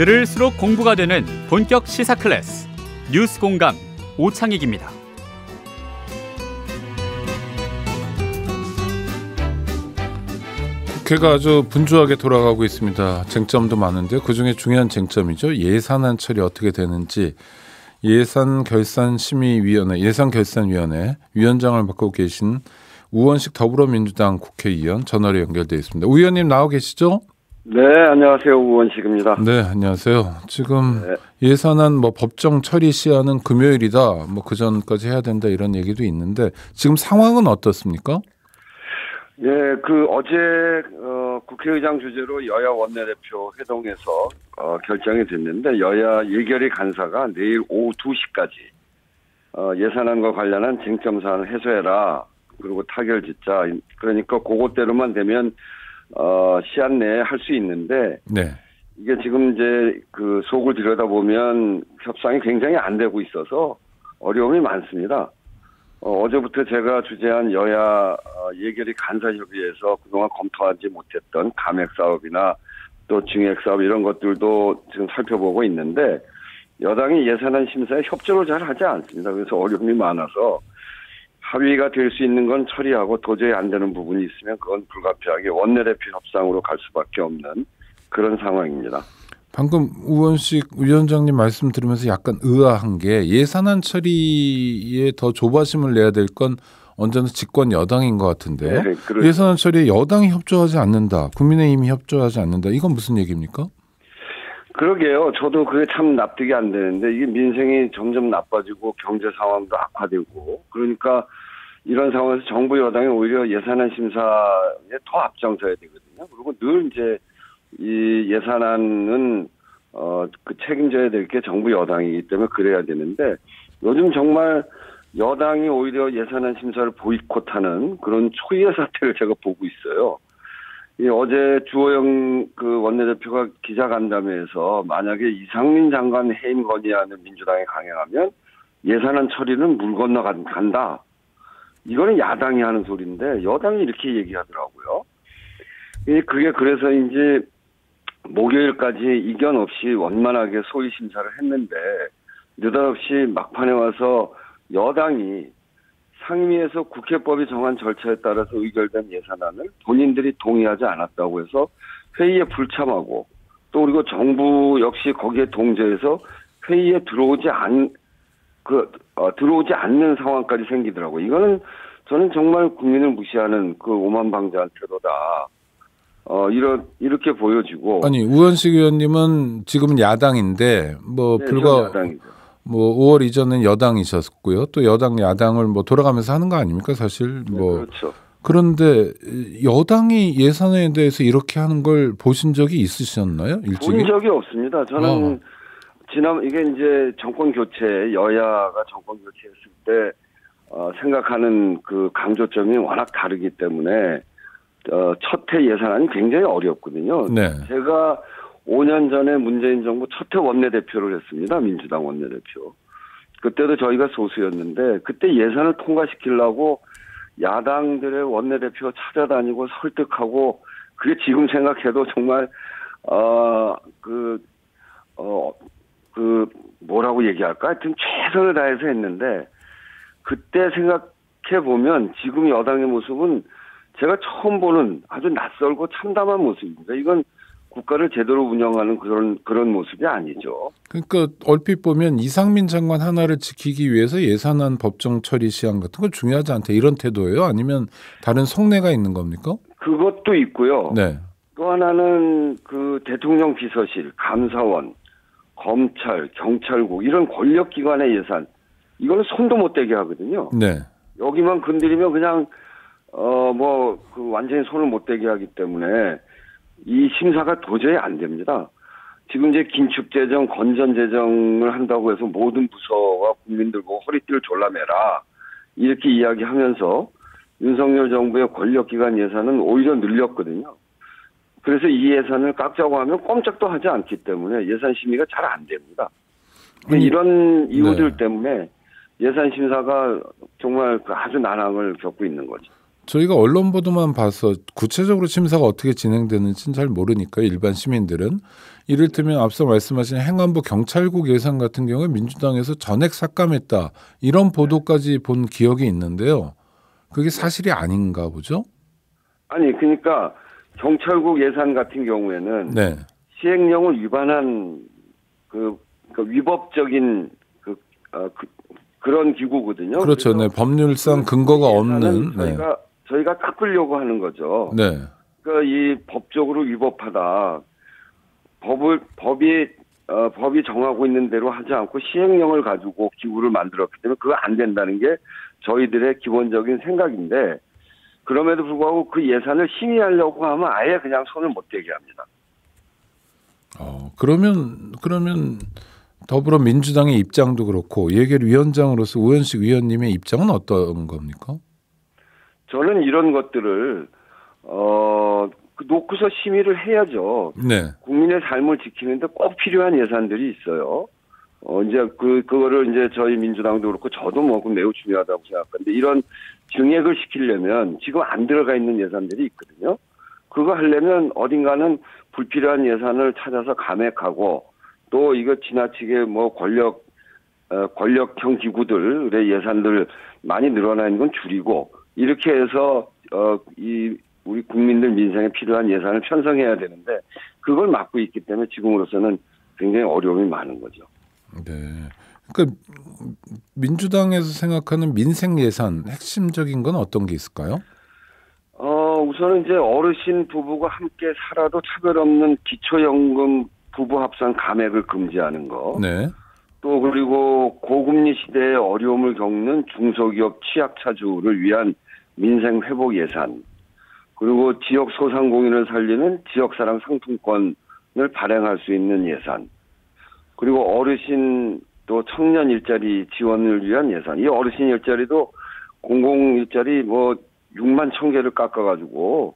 들을수록 공부가 되는 본격 시사 클래스 뉴스 공감 오창익입니다. 국회가 아주 분주하게 돌아가고 있습니다. 쟁점도 많은데요. 그중에 중요한 쟁점이죠. 예산안 처리 어떻게 되는지 예산결산위원회 위원장을 맡고 계신 우원식 더불어민주당 국회의원 전화로 연결되어 있습니다. 우 의원님 나와 계시죠? 네, 안녕하세요. 우원식입니다. 네, 안녕하세요. 지금 예산안 법정 처리 시한은 금요일이다. 그 전까지 해야 된다 이런 얘기도 있는데 지금 상황은 어떻습니까? 예, 어제 국회의장 주재로 여야 원내대표 회동에서 결정이 됐는데 여야 예결위 간사가 내일 오후 2시까지 예산안과 관련한 쟁점 사안을 해소해라. 그리고 타결 짓자. 그러니까 그것대로만 되면 시한 내에 할 수 있는데 네. 이게 지금 이제 속을 들여다보면 협상이 굉장히 안 되고 있어서 어려움이 많습니다. 어제부터 제가 주재한 여야 예결위 간사협의회에서 그동안 검토하지 못했던 감액 사업이나 또 증액 사업 이런 것들도 지금 살펴보고 있는데 여당이 예산안 심사에 협조를 잘 하지 않습니다. 그래서 어려움이 많아서 합의가 될 수 있는 건 처리하고 도저히 안 되는 부분이 있으면 그건 불가피하게 원내대표 협상으로 갈 수밖에 없는 그런 상황입니다. 방금 우원식 위원장님 말씀 들으면서 약간 의아한 게 예산안 처리에 더 조바심을 내야 될 건 언제나 집권 여당인 것 같은데요. 네, 그렇죠. 예산안 처리에 여당이 협조하지 않는다. 국민의힘이 협조하지 않는다. 이건 무슨 얘기입니까? 그러게요. 저도 그게 참 납득이 안 되는데 이게 민생이 점점 나빠지고 경제 상황도 악화되고 그러니까 이런 상황에서 정부 여당이 오히려 예산안 심사에 더 앞장서야 되거든요. 그리고 늘 이제 이 예산안은 책임져야 될 게 정부 여당이기 때문에 그래야 되는데 요즘 정말 여당이 오히려 예산안 심사를 보이콧하는 그런 초유의 사태를 제가 보고 있어요. 어제 주호영 원내대표가 기자간담회에서 만약에 이상민 장관 해임 건의안을 민주당이 강행하면 예산안 처리는 물 건너 간다. 이거는 야당이 하는 소리인데 여당이 이렇게 얘기하더라고요. 그게 그래서 이제 목요일까지 이견 없이 원만하게 소위 심사를 했는데 느닷없이 막판에 와서 여당이 상임위에서 국회법이 정한 절차에 따라서 의결된 예산안을 본인들이 동의하지 않았다고 해서 회의에 불참하고 또 그리고 정부 역시 거기에 동조해서 회의에 들어오지 않는 상황까지 생기더라고요. 이거는 저는 정말 국민을 무시하는 오만방자한 태도다. 이렇게 보여지고. 아니, 우원식 의원님은 지금은 야당인데, 네, 불과, 야당이죠. 5월 이전엔 여당이셨고요. 또 야당을 돌아가면서 하는 거 아닙니까, 사실. 네, 그렇죠. 그런데 여당이 예산에 대해서 이렇게 하는 걸 보신 적이 있으셨나요? 일찍이? 본 적이 없습니다. 저는 이게 이제 정권 교체, 여야가 정권 교체했을 때, 생각하는 강조점이 워낙 다르기 때문에, 첫 해 예산안이 굉장히 어렵거든요. 네. 제가 5년 전에 문재인 정부 첫 해 원내대표를 했습니다. 민주당 원내대표. 그때도 저희가 소수였는데 그때 예산을 통과시키려고 야당들의 원내대표 찾아다니고 설득하고 그게 지금 생각해도 정말 뭐라고 얘기할까? 하여튼 최선을 다해서 했는데 그때 생각해 보면 지금 여당의 모습은 제가 처음 보는 아주 낯설고 참담한 모습입니다. 이건 국가를 제대로 운영하는 그런 모습이 아니죠. 그러니까 얼핏 보면 이상민 장관 하나를 지키기 위해서 예산안 법정 처리 시한 같은 거 중요하지 않다 이런 태도예요? 아니면 다른 속내가 있는 겁니까? 그것도 있고요. 네. 또 하나는 대통령 비서실, 감사원, 검찰, 경찰국 이런 권력기관의 예산 이거는 손도 못 대게 하거든요. 네. 여기만 건드리면 그냥 완전히 손을 못 대게 하기 때문에 이 심사가 도저히 안 됩니다. 지금 이제 긴축재정, 건전재정을 한다고 해서 모든 부서와 국민들 보고 허리띠를 졸라매라 이렇게 이야기하면서 윤석열 정부의 권력기관 예산은 오히려 늘렸거든요. 그래서 이 예산을 깎자고 하면 꼼짝도 하지 않기 때문에 예산 심의가 잘 안 됩니다. 이런 이유들 때문에 예산 심사가 정말 아주 난항을 겪고 있는 거죠. 저희가 언론 보도만 봐서 구체적으로 심사가 어떻게 진행되는지는 잘 모르니까 일반 시민들은 이를테면 앞서 말씀하신 행안부 경찰국 예산 같은 경우에 민주당에서 전액 삭감했다 이런 보도까지 본 기억이 있는데요. 그게 사실이 아닌가 보죠? 아니 그러니까 경찰국 예산 같은 경우에는 네. 시행령을 위반한 그 위법적인 그런 기구거든요. 그렇죠. 네. 법률상 근거가 없는. 저희가 깎으려고 하는 거죠. 네. 그러니까 이 법적으로 위법하다. 법이 정하고 있는 대로 하지 않고 시행령을 가지고 기구를 만들었기 때문에 그거 안 된다는 게 저희들의 기본적인 생각인데 그럼에도 불구하고 그 예산을 심의하려고 하면 아예 그냥 손을 못 대게 합니다. 그러면 더불어민주당의 입장도 그렇고 예결위원장으로서 우현식 위원님의 입장은 어떤 겁니까? 저는 이런 것들을 놓고서 심의를 해야죠. 네. 국민의 삶을 지키는데 꼭 필요한 예산들이 있어요. 이제 그거를 이제 저희 민주당도 그렇고 저도 뭐 매우 중요하다고 생각하는데 이런 증액을 시키려면 지금 안 들어가 있는 예산들이 있거든요. 그거 하려면 어딘가는 불필요한 예산을 찾아서 감액하고 또 이거 지나치게 뭐 권력형 기구들의 예산들 많이 늘어나 있는 건 줄이고 이렇게 해서 우리 국민들 민생에 필요한 예산을 편성해야 되는데 그걸 막고 있기 때문에 지금으로서는 굉장히 어려움이 많은 거죠. 네. 그러니까 민주당에서 생각하는 민생 예산 핵심적인 건 어떤 게 있을까요? 우선은 이제 어르신 부부가 함께 살아도 차별 없는 기초연금 부부 합산 감액을 금지하는 거. 네. 또 그리고 고금리 시대에 어려움을 겪는 중소기업 취약차주를 위한 민생 회복 예산. 그리고 지역 소상공인을 살리는 지역사랑 상품권을 발행할 수 있는 예산. 그리고 어르신 또 청년 일자리 지원을 위한 예산. 이 어르신 일자리도 공공 일자리 뭐 6만 1,000개를 깎아가지고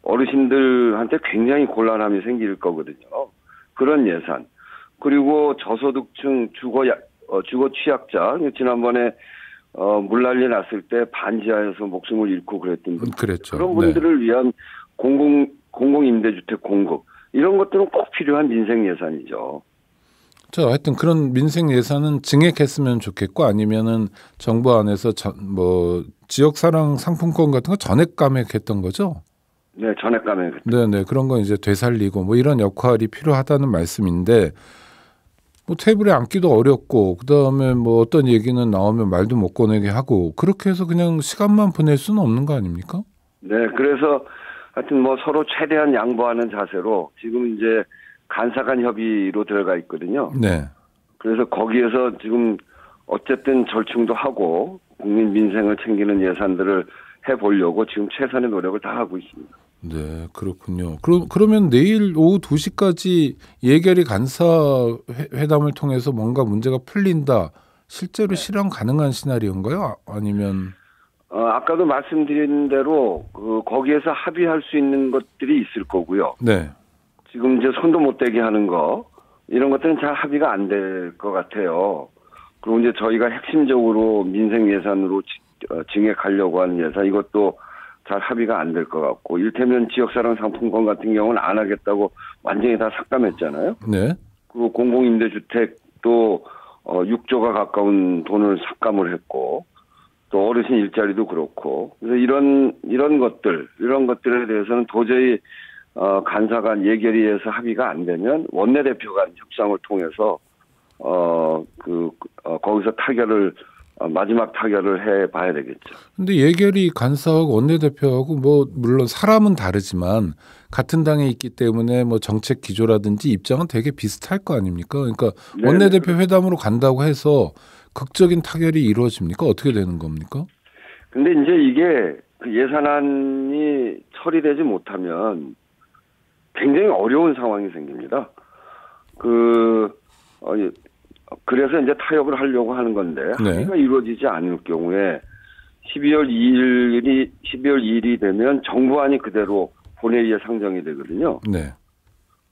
어르신들한테 굉장히 곤란함이 생길 거거든요. 그런 예산. 그리고 저소득층 주거 취약자. 지난번에 물난리 났을 때 반지하에서 목숨을 잃고 그랬던 분들. 그랬죠. 그런 분들을 위한 공공임대주택 공급. 이런 것들은 꼭 필요한 민생 예산이죠. 자, 하여튼 그런 민생 예산은 증액했으면 좋겠고 아니면은 정부 안에서 지역사랑 상품권 같은 거 전액 감액했던 거죠? 네, 전액 감액. 네, 그런 건 이제 되살리고 뭐 이런 역할이 필요하다는 말씀인데 뭐 테이블에 앉기도 어렵고 그다음에 뭐 어떤 얘기는 나오면 말도 못 꺼내게 하고 그렇게 해서 그냥 시간만 보낼 수는 없는 거 아닙니까? 네, 그래서 하여튼 뭐 서로 최대한 양보하는 자세로 지금 이제 간사간 협의로 들어가 있거든요. 네. 그래서 거기에서 지금 어쨌든 절충도 하고 국민 민생을 챙기는 예산들을 해보려고 지금 최선의 노력을 다 하고 있습니다. 네, 그렇군요. 그러면 내일 오후 2시까지 예결위 간사 회담을 통해서 뭔가 문제가 풀린다. 실제로 실현 가능한 시나리오인가요? 아니면 아까도 말씀드린 대로 거기에서 합의할 수 있는 것들이 있을 거고요. 네. 지금 이제 손도 못 대게 하는 거 이런 것들은 잘 합의가 안 될 것 같아요. 그리고 이제 저희가 핵심적으로 민생 예산으로 증액하려고 하는 예산 이것도 잘 합의가 안 될 것 같고 일테면 지역사랑 상품권 같은 경우는 안 하겠다고 완전히 다 삭감했잖아요. 네. 그리고 공공임대주택도 6조가 가까운 돈을 삭감을 했고 또 어르신 일자리도 그렇고 그래서 이런 것들에 대해서는 도저히 간사간 예결위에서 합의가 안 되면 원내대표 간 협상을 통해서 거기서 마지막 타결을 해봐야 되겠죠. 근데 예결위 간사하고 원내대표하고 뭐 물론 사람은 다르지만 같은 당에 있기 때문에 뭐 정책 기조라든지 입장은 되게 비슷할 거 아닙니까? 그러니까 네네. 원내대표 회담으로 간다고 해서 극적인 타결이 이루어집니까? 어떻게 되는 겁니까? 근데 이제 이게 그 예산안이 처리되지 못하면 굉장히 어려운 상황이 생깁니다. 그래서 이제 타협을 하려고 하는 건데 합의가 이루어지지 않을 경우에 12월 2일이 되면 정부안이 그대로 본회의에 상정이 되거든요. 네.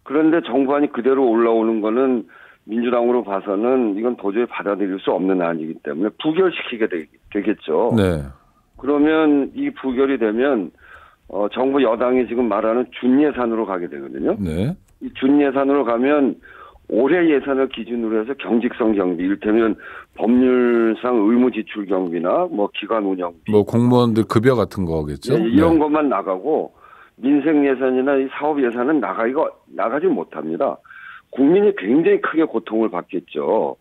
그런데 정부안이 그대로 올라오는 거는 민주당으로 봐서는 이건 도저히 받아들일 수 없는 안이기 때문에 부결시키게 되겠죠. 네. 그러면 이 부결이 되면 정부 여당이 지금 말하는 준예산으로 가게 되거든요. 네. 이 준예산으로 가면 올해 예산을 기준으로 해서 경직성 경비, 이를테면 법률상 의무 지출 경비나 뭐 기관 운영비, 뭐 공무원들 급여 같은 거겠죠. 네, 이런 것만 나가고 민생 예산이나 이 사업 예산은 나가지 못합니다. 국민이 굉장히 크게 고통을 받겠죠.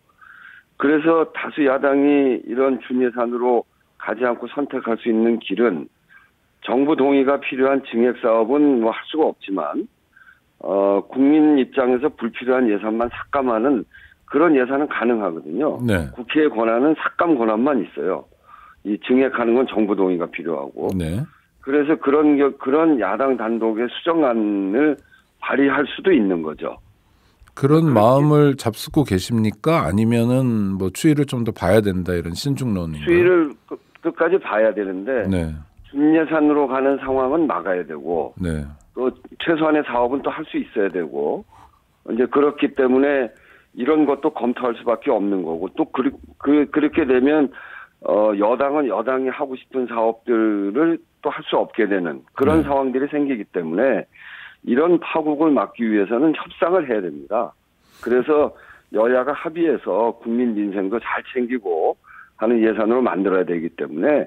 그래서 다수 야당이 이런 준예산으로 가지 않고 선택할 수 있는 길은 정부 동의가 필요한 증액 사업은 뭐 할 수가 없지만 국민 입장에서 불필요한 예산만 삭감하는 그런 예산은 가능하거든요. 네. 국회의 권한은 삭감 권한만 있어요. 이 증액하는 건 정부 동의가 필요하고. 네. 그래서 그런 야당 단독의 수정안을 발의할 수도 있는 거죠. 그런 마음을 잡수고 계십니까? 아니면은 뭐 추이를 좀 더 봐야 된다 이런 신중론인가요? 추이를 끝까지 봐야 되는데 네. 준예산으로 가는 상황은 막아야 되고 네. 또 최소한의 사업은 또 할 수 있어야 되고 이제 그렇기 때문에 이런 것도 검토할 수밖에 없는 거고 또 그렇게 되면 여당은 여당이 하고 싶은 사업들을 또 할 수 없게 되는 그런 상황들이 생기기 때문에 이런 파국을 막기 위해서는 협상을 해야 됩니다. 그래서 여야가 합의해서 국민 민생도 잘 챙기고 하는 예산으로 만들어야 되기 때문에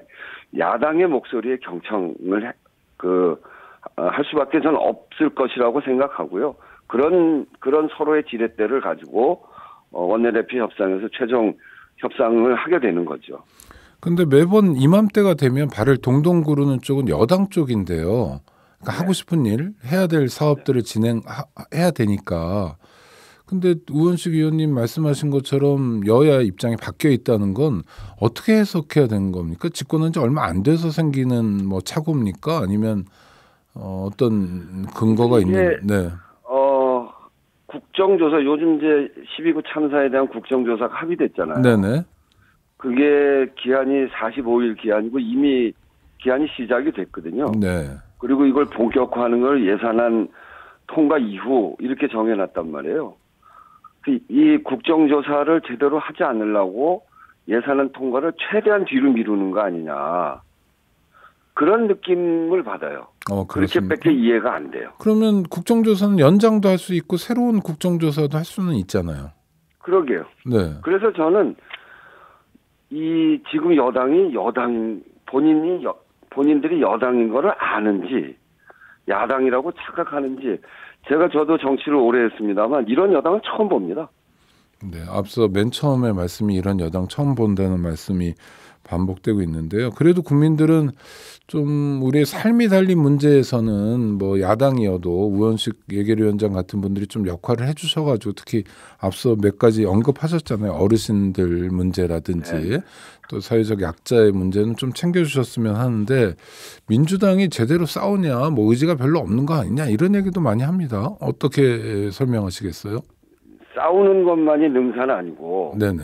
야당의 목소리에 경청을 할 수밖에 저는 없을 것이라고 생각하고요. 그런 서로의 지렛대를 가지고 원내대표 협상에서 최종 협상을 하게 되는 거죠. 근데 매번 이맘때가 되면 발을 동동 구르는 쪽은 여당 쪽인데요. 그러니까 하고 싶은 일, 해야 될 사업들을 진행해야 되니까. 근데 우원식 의원님 말씀하신 것처럼 여야 입장이 바뀌어 있다는 건 어떻게 해석해야 되는 겁니까? 집권한 지 얼마 안 돼서 생기는 뭐 착오입니까? 아니면 어떤 근거가 있는? 네. 국정조사 요즘 이제 12구 참사에 대한 국정조사가 합의됐잖아요. 네네. 그게 기한이 45일 기한이고 이미 기한이 시작이 됐거든요. 네. 그리고 이걸 본격화하는 걸 예산안 통과 이후 이렇게 정해놨단 말이에요. 이 국정조사를 제대로 하지 않으려고 예산안 통과를 최대한 뒤로 미루는 거 아니냐. 그런 느낌을 받아요. 그렇게밖에 이해가 안 돼요. 그러면 국정조사는 연장도 할 수 있고 새로운 국정조사도 할 수는 있잖아요. 그러게요. 네. 그래서 저는 지금 본인들이 여당인 거를 아는지 야당이라고 착각하는지 저도 정치를 오래 했습니다만 이런 여당은 처음 봅니다. 네, 앞서 맨 처음에 말씀이 이런 여당 처음 본다는 말씀이 반복되고 있는데요. 그래도 국민들은 좀 우리의 삶이 달린 문제에서는 뭐 야당이어도 우원식 예결위원장 같은 분들이 좀 역할을 해주셔가지고 특히 앞서 몇 가지 언급하셨잖아요. 어르신들 문제라든지 네. 또 사회적 약자의 문제는 좀 챙겨주셨으면 하는데 민주당이 제대로 싸우냐 뭐 의지가 별로 없는 거 아니냐 이런 얘기도 많이 합니다. 어떻게 설명하시겠어요? 싸우는 것만이 능사는 아니고 네네.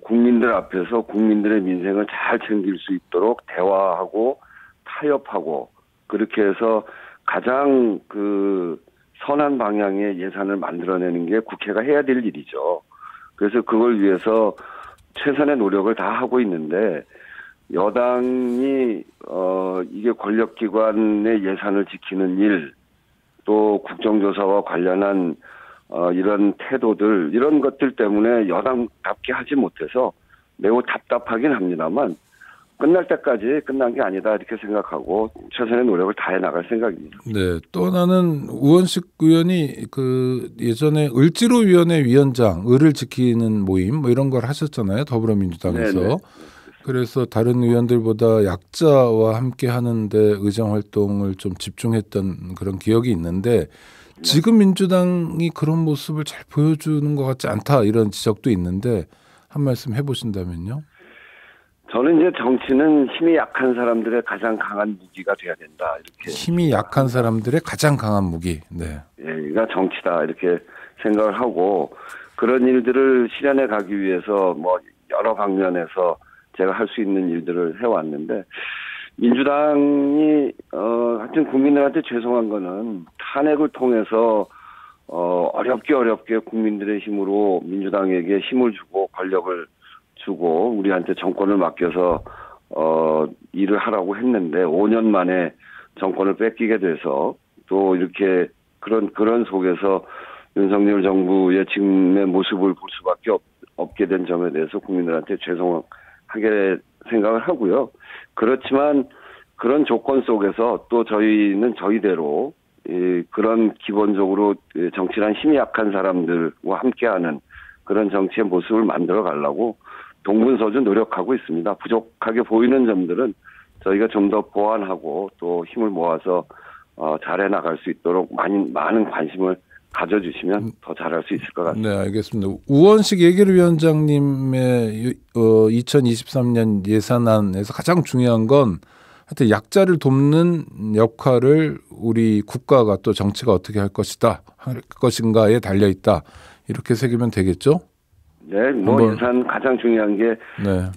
국민들 앞에서 국민들의 민생을 잘 챙길 수 있도록 대화하고 타협하고 그렇게 해서 가장 선한 방향의 예산을 만들어내는 게 국회가 해야 될 일이죠. 그래서 그걸 위해서 최선의 노력을 다 하고 있는데 여당이 이게 권력기관의 예산을 지키는 일 또 국정조사와 관련한 이런 태도들 이런 것들 때문에 여당답게 하지 못해서 매우 답답하긴 합니다만 끝날 때까지 끝난 게 아니다 이렇게 생각하고 최선의 노력을 다해 나갈 생각입니다. 네, 또 나는 우원식 의원이 예전에 을지로위원회 위원장 을을 지키는 모임 뭐 이런 걸 하셨잖아요. 더불어민주당에서. 네네. 그래서 다른 의원들보다 약자와 함께 하는데 의정 활동을 좀 집중했던 그런 기억이 있는데 지금 민주당이 그런 모습을 잘 보여주는 것 같지 않다 이런 지적도 있는데 한 말씀 해보신다면요. 저는 이제 정치는 힘이 약한 사람들의 가장 강한 무기가 돼야 된다 이렇게. 힘이 약한 사람들의 가장 강한 무기. 네. 가 정치다 이렇게 생각을 하고 그런 일들을 실현해 가기 위해서 뭐 여러 방면에서 제가 할 수 있는 일들을 해왔는데 민주당이 하여튼 국민들한테 죄송한 거는 탄핵을 통해서 어렵게 국민들의 힘으로 민주당에게 힘을 주고 권력을 주고 우리한테 정권을 맡겨서 일을 하라고 했는데 5년 만에 정권을 뺏기게 돼서 또 이렇게 그런 속에서 윤석열 정부의 지금의 모습을 볼 수밖에 없게 된 점에 대해서 국민들한테 죄송하게 생각을 하고요. 그렇지만 그런 조건 속에서 또 저희는 저희대로 그런 기본적으로 정치란 힘이 약한 사람들과 함께하는 그런 정치의 모습을 만들어 가려고 동분서주 노력하고 있습니다. 부족하게 보이는 점들은 저희가 좀 더 보완하고 또 힘을 모아서 잘해 나갈 수 있도록 많은 관심을 가져주시면 더 잘할 수 있을 것 같습니다. 네, 알겠습니다. 우원식 예결위원장님의 2023년 예산안에서 가장 중요한 건 하여튼 약자를 돕는 역할을 우리 국가가 또 정치가 어떻게 할 것인가에 달려 있다. 이렇게 새기면 되겠죠? 네, 예산 가장 중요한 게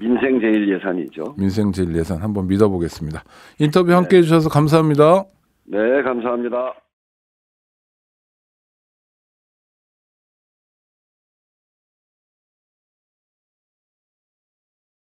민생 제일 예산이죠. 민생 제일 예산 한번 믿어보겠습니다. 인터뷰 함께해 주셔서 감사합니다. 네, 감사합니다.